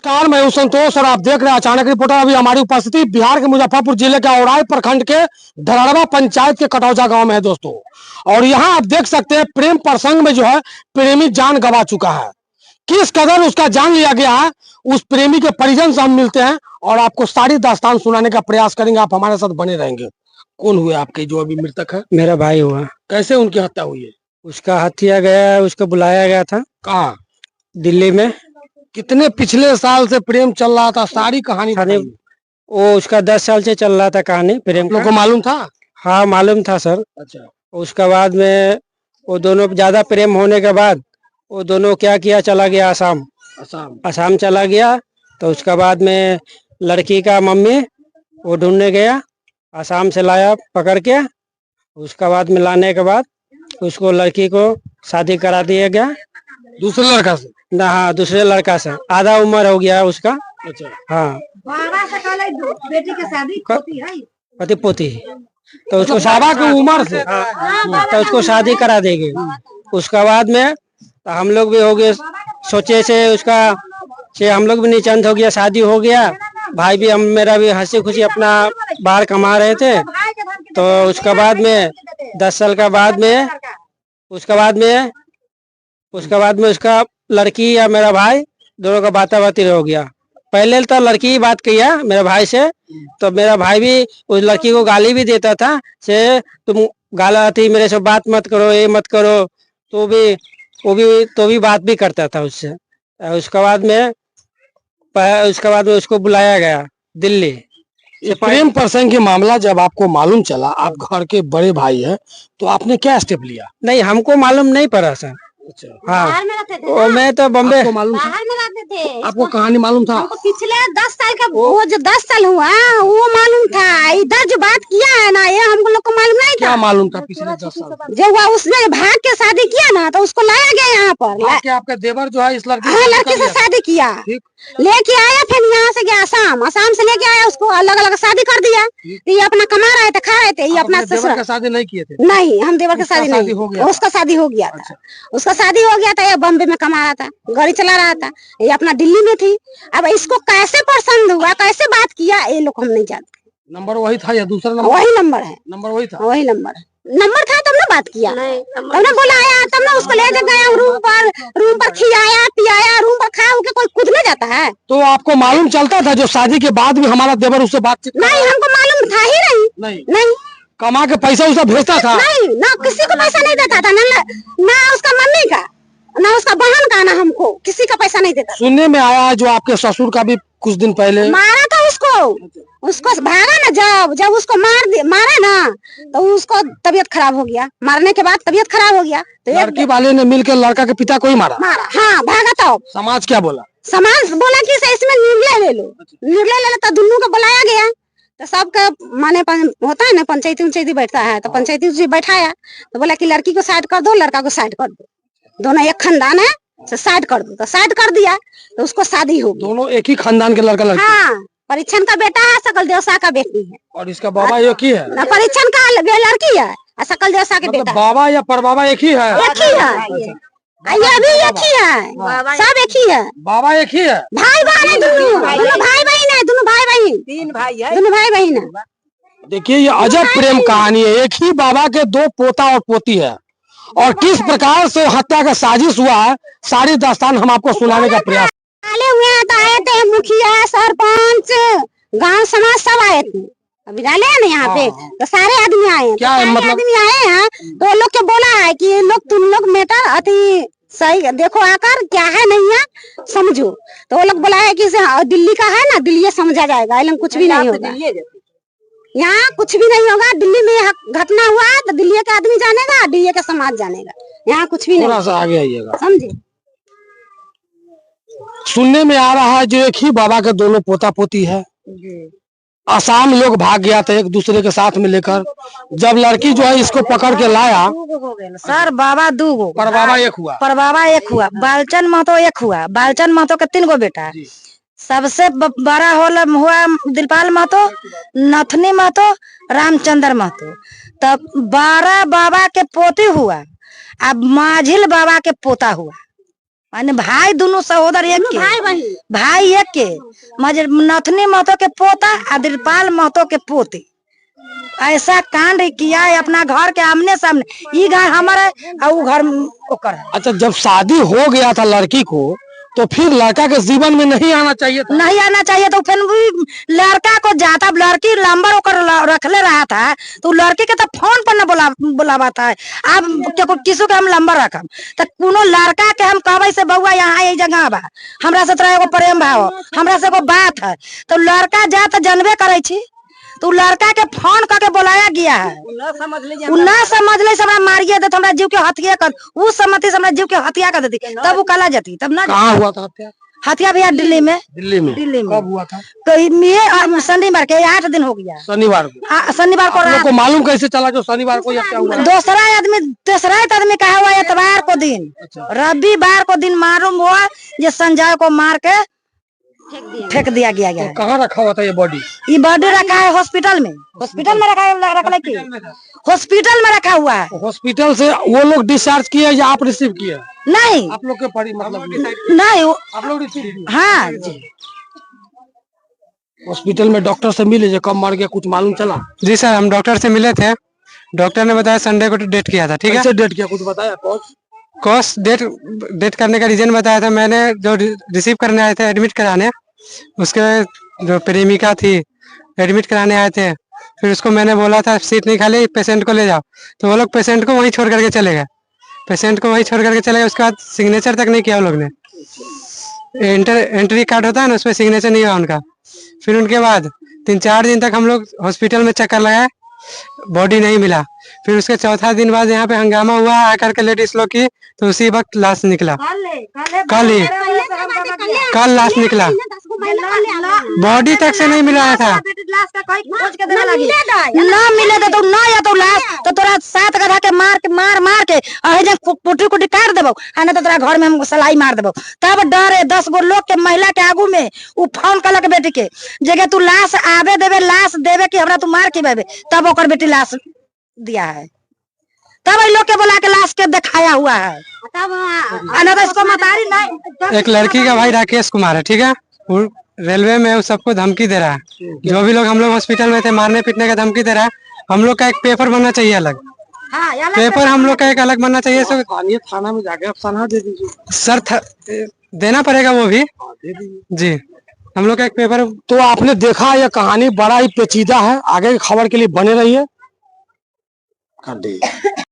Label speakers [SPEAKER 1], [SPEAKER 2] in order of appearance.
[SPEAKER 1] नमस्कार, मैं हूं संतोष और आप देख रहे हैं अचानक रिपोर्टर। अभी हमारी उपस्थिति बिहार के मुजफ्फरपुर जिले के औराई प्रखंड के धरड़वा पंचायत के कटौजा गांव में है दोस्तों। और यहां आप देख सकते हैं प्रेम प्रसंग में जो है प्रेमी जान गंवा चुका है। किस कदर उसका जान लिया गया है, उस प्रेमी के परिजन से हम मिलते हैं और आपको सारी दास्तान सुनाने का प्रयास करेंगे। आप हमारे साथ बने रहेंगे। कौन हुए आपके जो अभी मृतक है?
[SPEAKER 2] मेरा भाई हुआ।
[SPEAKER 1] कैसे उनकी हत्या हुई है?
[SPEAKER 2] उसका हत्या गया, उसको बुलाया गया था
[SPEAKER 1] कहाँ?
[SPEAKER 2] दिल्ली में।
[SPEAKER 1] कितने पिछले साल से प्रेम चल रहा था? सारी कहानी बताइए।
[SPEAKER 2] वो उसका 10 साल से चल रहा था कहानी प्रेम
[SPEAKER 1] लोगों को मालूम था?
[SPEAKER 2] हाँ मालूम था सर।
[SPEAKER 1] अच्छा।
[SPEAKER 2] उसके बाद में वो दोनों ज्यादा प्रेम होने के बाद वो दोनों क्या किया, चला गया आसाम। आसाम चला गया। तो उसके बाद में लड़की का मम्मी वो ढूंढने गया, आसाम से लाया पकड़ के। उसके बाद में लाने के बाद उसको लड़की को शादी करा दिया गया
[SPEAKER 1] दूसरे लड़का से
[SPEAKER 2] ना। हाँ दूसरे लड़का से आधा उम्र हो गया उसका।
[SPEAKER 1] अच्छा।
[SPEAKER 2] हाँ
[SPEAKER 3] बेटी के शादी
[SPEAKER 2] पति पोती। तो उसको
[SPEAKER 1] बाबा की उम्र से
[SPEAKER 2] तो उसको शादी करा देंगे। उसके बाद में तो हम लोग भी हो गए सोचे से उसका से हम लोग भी निश्चिंत हो गया, शादी हो गया। भाई भी मेरा भी हंसी खुशी अपना बाहर कमा रहे थे। तो उसके बाद में 10 साल का बाद में उसके बाद में उसका लड़की या मेरा भाई दोनों का बाताबाती हो गया। पहले तो लड़की ही बात किया मेरे भाई से। तो मेरा भाई भी उस लड़की को गाली भी देता था से तुम गाला थी मेरे से बात मत करो, ये मत करो। तो भी बात भी करता था उससे। उसके बाद में उसको बुलाया गया दिल्ली।
[SPEAKER 1] ये प्रेम प्रसंग के मामला जब आपको मालूम चला, आप घर के बड़े भाई हैं, तो आपने क्या स्टेप लिया?
[SPEAKER 2] नहीं हमको मालूम नहीं पड़ा सर।
[SPEAKER 1] अच्छा।
[SPEAKER 2] हाँ वो मैं तो बॉम्बे
[SPEAKER 1] मालूम था?
[SPEAKER 3] बाहर में रहते थे।
[SPEAKER 1] आपको कहानी मालूम था?
[SPEAKER 3] हमको पिछले 10 साल का वो जो 10 साल हुआ वो मालूम था। इधर जो बात किया है ना, ये हमको लोग को मालूम नहीं था।
[SPEAKER 1] क्या मालूम था पिछले 10 साल?
[SPEAKER 3] जब वो उसने भाग के शादी किया ना, तो उसको लाया गया यहाँ पर।
[SPEAKER 1] क्या आपका देवर जो है इस लड़की
[SPEAKER 3] हाँ लड़की से शादी किया, लेके आया। फिर यहाँ से गया आसाम से लेके आया उसको, अलग अलग शादी कर दिया। ये अपना कमा रहे थे, खा रहे थे। ये अपना
[SPEAKER 1] देवर का शादी नहीं किए थे?
[SPEAKER 3] नहीं, हम देवर का शादी नहीं। उसका शादी हो गया था। उसका शादी हो गया था। ये बॉम्बे में कमा रहा था, गाड़ी चला रहा था। ये अपना दिल्ली में थी। अब इसको कैसे पसंद हुआ, कैसे बात किया, ये लोग हम नहीं जानते।
[SPEAKER 1] नंबर वही था या दूसरा नंबर?
[SPEAKER 3] वही नंबर है।
[SPEAKER 1] नंबर वही था?
[SPEAKER 3] वही नंबर था। तब ना बात किया, तब ना बुलाया, तब ना उसको ले गया रूम पर खिलाया पियाया। रूम पर खा के कोई कूदने जाता है?
[SPEAKER 1] तो आपको मालूम चलता था जो शादी के बाद भी हमारा देवर उससे बातचीत?
[SPEAKER 3] नहीं, हमको मालूम था ही नहीं।
[SPEAKER 1] कमा के पैसा उसे भेजता था?
[SPEAKER 3] नहीं, ना किसी को पैसा नहीं देता था। ना उसका मम्मी का, ना उसका बहन का, ना हमको किसी का पैसा नहीं देता।
[SPEAKER 1] सुनने में आया जो आपके ससुर का भी कुछ दिन पहले
[SPEAKER 3] मारा था उसको भागा ना। जब उसको मारा ना, तो उसको तबीयत खराब हो गया। मारने के बाद तबीयत खराब हो गया। तो
[SPEAKER 1] लड़की वाले ने मिलकर लड़का के पिता को ही मारा?
[SPEAKER 3] हाँ भागा था।
[SPEAKER 1] समाज क्या बोला?
[SPEAKER 3] समाज बोला कि इसमें निर्णय ले लो। तो दोनों को बुलाया गया। तो सबका माने होता है ना, पंचायती बैठता है। तो पंचायती बैठाया तो बोला कि लड़की को साइड कर दो, लड़का को साइड कर दो। दोनों एक खानदान है, तो साइड कर दो। तो साइड कर दिया, तो उसको शादी हो गई।
[SPEAKER 1] दोनों एक ही खानदान के लड़का लड़की?
[SPEAKER 3] हाँ, परीक्षण का बेटा है, सकल देवसा का बेटी है।
[SPEAKER 1] और इसका बाबा एक ही है?
[SPEAKER 3] ना परीक्षण का लड़की है, सकल देवसा के बेटा।
[SPEAKER 1] बाबा या परबाबा एक ही है?
[SPEAKER 3] एक ही है। ये भी एक ही है, सब एक ही है।
[SPEAKER 1] बाबा एक ही है?
[SPEAKER 3] भाई बहन है, दोनों भाई बहन है। दोनों भाई बहन है।
[SPEAKER 1] देखिए ये अजब प्रेम कहानी है। एक ही बाबा के 2 पोता और पोती है, और किस प्रकार से हत्या का साजिश हुआ है, सारी दास्तान हम आपको सुनाने का प्रयास।
[SPEAKER 3] आए थे मुखिया, सरपंच, गांव समाज सब आए थे। अभी डाले हैं ना यहाँ पे, तो सारे आदमी आए हैं।
[SPEAKER 1] क्या मतलब?
[SPEAKER 3] आदमी आए हैं तो लोग के बोला है कि तुम लोग बेटा अति सही देखो आकर क्या है नहीं है समझो। तो वो लोग बोला है कि दिल्ली का है ना, दिल्ली समझा जाएगा। कुछ भी नहीं होगा यहाँ, कुछ भी नहीं होगा। दिल्ली में घटना हुआ है तो दिल्ली का आदमी जानेगा, दिल्ली का समाज जानेगा। यहाँ कुछ भी नहीं।
[SPEAKER 1] थोड़ा सा आगे आइएगा।
[SPEAKER 3] समझे?
[SPEAKER 1] सुनने में आ रहा है जो एक ही बाबा के दोनों पोता पोती है। आसाम लोग भाग गया था एक दूसरे के साथ में लेकर। जब लड़की जो है इसको पकड़ के लाया,
[SPEAKER 4] सर बाबा 2 गो,
[SPEAKER 1] पर बाबा एक हुआ।
[SPEAKER 4] बालचंद महतो एक हुआ। बालचंद महतो के 3 गो बेटा है। सबसे बड़ा हुआ दिलपाल महतो, नथनी महतो, रामचंद्र महतो। तब 12 बाबा के पोती हुआ। अब माझिल बाबा के पोता हुआ। माने भाई दोनों सहोदर एक के, भाई एक के, मजे नथनी महतो के पोता और दिलपाल महतो के पोते। ऐसा कांड किया है अपना घर के आमने सामने। ये घर हमारा है और वो घर ओकर है।
[SPEAKER 1] अच्छा, जब शादी हो गया था लड़की को तो फिर लड़का के जीवन में नहीं आना चाहिए था?
[SPEAKER 4] नहीं आना चाहिए तो फिर भी लड़का को जाता, लड़की नंबर ओकर रखले रहा था तो लड़की के तो फोन पर न बुलावा था। अब किसी के हम नंबर रखम तो कोनो लड़का के हम कहबे से बउआ यहाँ ये जगह बा, हमरा से तोरा एगो प्रेम भाव, हमरा से एगो बात है, तो लड़का जा तो जानबे करे छी। तो लड़का के फोन करके बुलाया गया है, उ ना समझ ले हमरा मारिए दे, हमरा जीव के हत्या कर, उ सम्मति से हमरा जीव के हत्या कर देती, तब वो कला जाती। तब ना
[SPEAKER 1] कहाँ हुआ था हत्या?
[SPEAKER 4] हत्या भैया दिल्ली में।
[SPEAKER 1] दिल्ली में कब हुआ था?
[SPEAKER 4] तो शनिवार के 8 दिन हो गया।
[SPEAKER 1] शनिवार को?
[SPEAKER 4] शनिवार को
[SPEAKER 1] आपको मालूम कैसे चला जो शनिवार को या क्या हुआ?
[SPEAKER 4] दूसरा आदमी कहा हुआ एतवार को दिन, रविवार को दिन मालूम हुआ ये संजय को मार के फेंक दिया गया है।
[SPEAKER 1] तो कहाँ रखा हुआ था ये बॉडी?
[SPEAKER 4] ये बॉडी रखा है हॉस्पिटल में। हॉस्पिटल में रखा की हॉस्पिटल में रखा हुआ है।
[SPEAKER 1] हॉस्पिटल से वो लोग डिस्चार्ज किए या आप रिसीव किए?
[SPEAKER 4] नहीं,
[SPEAKER 1] आप लोग के पड़ी मतलब
[SPEAKER 4] नहीं,
[SPEAKER 1] आप लोग रिसीव किए?
[SPEAKER 4] हाँ जी।
[SPEAKER 1] हॉस्पिटल में डॉक्टर से मिले जो कब मर गया कुछ मालूम चला?
[SPEAKER 2] जी सर, हम डॉक्टर से मिले थे। डॉक्टर ने बताया संडे को डेट किया था। ठीक है,
[SPEAKER 1] डेट किया कुछ बताया?
[SPEAKER 2] कॉज डेट करने का रीजन बताया था। मैंने जो रिसीव करने आए थे एडमिट कराने, उसके जो प्रेमिका थी एडमिट कराने आए थे, फिर उसको मैंने बोला था सीट नहीं खाली, पेशेंट को ले जाओ, तो वो लोग पेशेंट को वहीं छोड़ करके चले गए। उसके बाद सिग्नेचर तक नहीं किया वो लोग ने। एंट्री कार्ड होता है ना, उसमें सिग्नेचर नहीं हुआ उनका। फिर उनके बाद 3-4 दिन तक हम लोग हॉस्पिटल में चक्कर लगाए, बॉडी नहीं मिला। फिर उसके चौथा दिन बाद यहाँ पे हंगामा हुआ आकर के लेडीज लोग की, तो उसी वक्त लाश निकला। कल लाश निकला, बॉडी तक से नहीं मिला था।
[SPEAKER 4] ना मिले तो ना या तो लाश तो तोरा 7 गधा के मार के कुटी कुटी काट देबो, ना तो तोरा घर में हम सलाई मार देबो। तब डरे 10 गो लोग के महिला के आगू में उ फोन कलक बेटी के जगह तू लाश आवे देवे, लाश देवे कि हमरा तू मार के बेबे, तब ओकर बेटी लाश दिया है। तब लोग के बुला के लाश के दिखाया हुआ है। तो इसको मतारी नहीं।
[SPEAKER 2] एक लड़की का भाई राकेश कुमार है, ठीक है, वो रेलवे में सबको धमकी दे रहा है। जो भी लोग हम लोग हॉस्पिटल में थे मारने पीटने का धमकी दे रहा है। हम लोग का एक पेपर बनना चाहिए अलग। पेपर हम लोग का एक अलग बनना चाहिए।
[SPEAKER 1] थाना में जाके अफसाना दे दीजिए
[SPEAKER 2] सर, देना पड़ेगा वो भी जी। हम लोग का एक पेपर।
[SPEAKER 1] तो आपने देखा यह कहानी बड़ा ही पेचीदा है। आगे की खबर के लिए बने रहिए।